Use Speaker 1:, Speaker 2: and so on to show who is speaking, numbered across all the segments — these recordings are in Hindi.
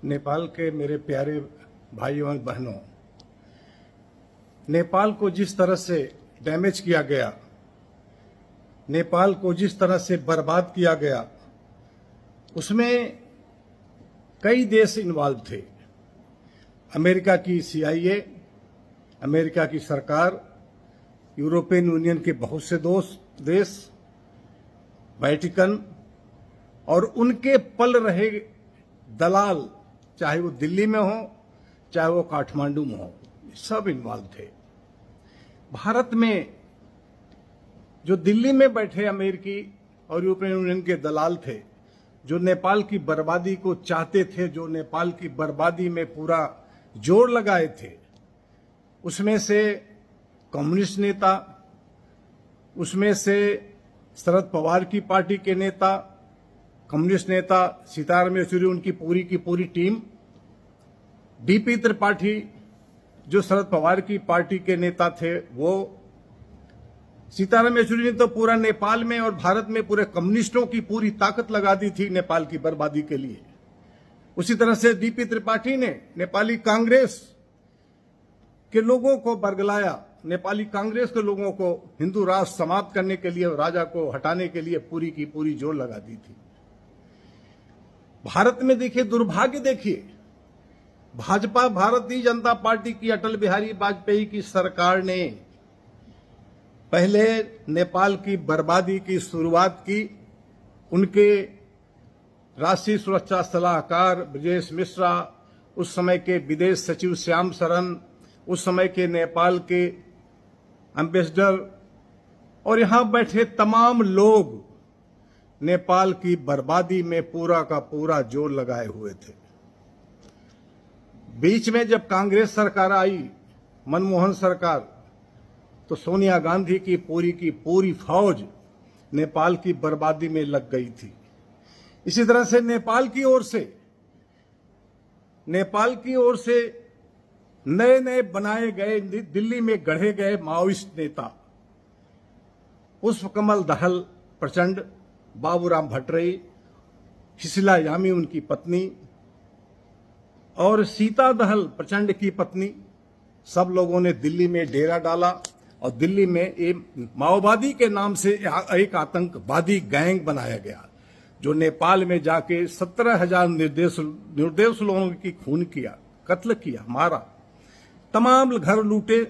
Speaker 1: नेपाल के मेरे प्यारे भाइयों और बहनों, नेपाल को जिस तरह से डैमेज किया गया, नेपाल को जिस तरह से बर्बाद किया गया, उसमें कई देश इन्वॉल्व थे। अमेरिका की CIA, अमेरिका की सरकार, यूरोपियन यूनियन के बहुत से देश, वेटिकन और उनके पल रहे दलाल, चाहे वो दिल्ली में हो चाहे वो काठमांडू में हो, सब इन्वॉल्व थे। भारत में जो दिल्ली में बैठे अमेरिकी और यूरोपियन यूनियन के दलाल थे, जो नेपाल की बर्बादी को चाहते थे, जो नेपाल की बर्बादी में पूरा जोर लगाए थे, उसमें से कम्युनिस्ट नेता, उसमें से शरद पवार की पार्टी के नेता, कम्युनिस्ट नेता सीताराम येचुरी, उनकी पूरी की पूरी टीम, DP त्रिपाठी जो शरद पवार की पार्टी के नेता थे, वो सीताराम येचुरी ने तो पूरा नेपाल में और भारत में पूरे कम्युनिस्टों की पूरी ताकत लगा दी थी नेपाल की बर्बादी के लिए। उसी तरह से DP त्रिपाठी ने नेपाली कांग्रेस के लोगों को बरगलाया, नेपाली कांग्रेस के लोगों को हिंदू राष्ट्र समाप्त करने के लिए, राजा को हटाने के लिए पूरी की पूरी जोर लगा दी थी। भारत में देखिए, दुर्भाग्य देखिए, भाजपा भारतीय जनता पार्टी की अटल बिहारी वाजपेयी की सरकार ने पहले नेपाल की बर्बादी की शुरुआत की। उनके राष्ट्रीय सुरक्षा सलाहकार ब्रजेश मिश्रा, उस समय के विदेश सचिव श्याम सरन, उस समय के नेपाल के एम्बेसडर और यहां बैठे तमाम लोग नेपाल की बर्बादी में पूरा का पूरा जोर लगाए हुए थे। बीच में जब कांग्रेस सरकार आई, मनमोहन सरकार, तो सोनिया गांधी की पूरी फौज नेपाल की बर्बादी में लग गई थी। इसी तरह से नेपाल की ओर से नए नए बनाए गए, दिल्ली में गढ़े गए माओइस्ट नेता, पुष्पकमल दहल प्रचंड, बाबूराम भट्टराई, शिशिला यामी उनकी पत्नी और सीता दहल प्रचंड की पत्नी, सब लोगों ने दिल्ली में डेरा डाला और दिल्ली में एक माओवादी के नाम से एक आतंकवादी गैंग बनाया गया, जो नेपाल में जाके 17,000 निर्दोष लोगों की खून किया, कत्ल किया, मारा, तमाम घर लूटे,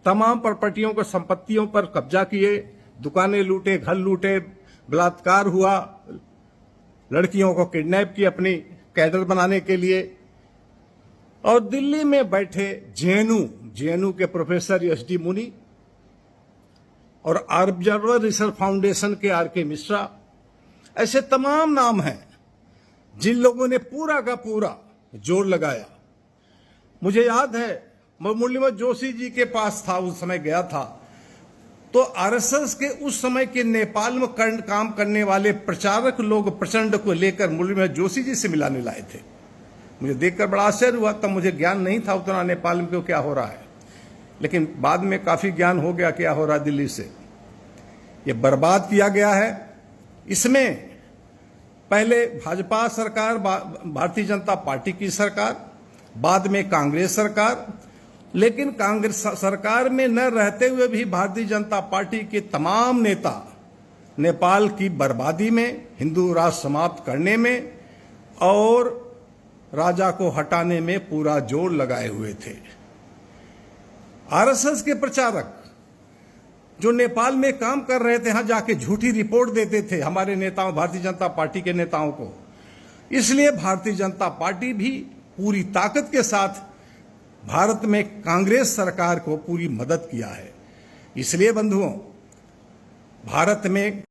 Speaker 1: तमाम प्रॉपर्टियों को, संपत्तियों पर कब्जा किए, दुकानें लूटे, घर लूटे, बलात्कार हुआ, लड़कियों को किडनैप किया अपनी कैडर बनाने के लिए। और दिल्ली में बैठे JNU के प्रोफेसर SD मुनि और ऑब्जर्वर रिसर्च फाउंडेशन के RK मिश्रा, ऐसे तमाम नाम हैं जिन लोगों ने पूरा का पूरा जोर लगाया। मुझे याद है, मैं मुरलीधर जोशी जी के पास था, उस समय गया था, तो RSS के उस समय के नेपाल में काम करने वाले प्रचारक लोग प्रचंड को लेकर मुरलीधर जोशी जी से मिलाने लाए थे। मुझे देखकर बड़ा आश्चर्य हुआ, तब मुझे ज्ञान नहीं था उतना नेपाल में क्या हो रहा है, लेकिन बाद में काफी ज्ञान हो गया क्या हो रहा है दिल्ली से। ये बर्बाद किया गया है। इसमें पहले भाजपा सरकार, भारतीय जनता पार्टी की सरकार, बाद में कांग्रेस सरकार, लेकिन कांग्रेस सरकार में न रहते हुए भी भारतीय जनता पार्टी के तमाम नेता नेपाल की बर्बादी में, हिंदू राष्ट्र समाप्त करने में और राजा को हटाने में पूरा जोर लगाए हुए थे। RSS के प्रचारक जो नेपाल में काम कर रहे थे, यहां जाके झूठी रिपोर्ट देते थे हमारे नेताओं, भारतीय जनता पार्टी के नेताओं को। इसलिए भारतीय जनता पार्टी भी पूरी ताकत के साथ भारत में कांग्रेस सरकार को पूरी मदद किया है। इसलिए बंधुओं, भारत में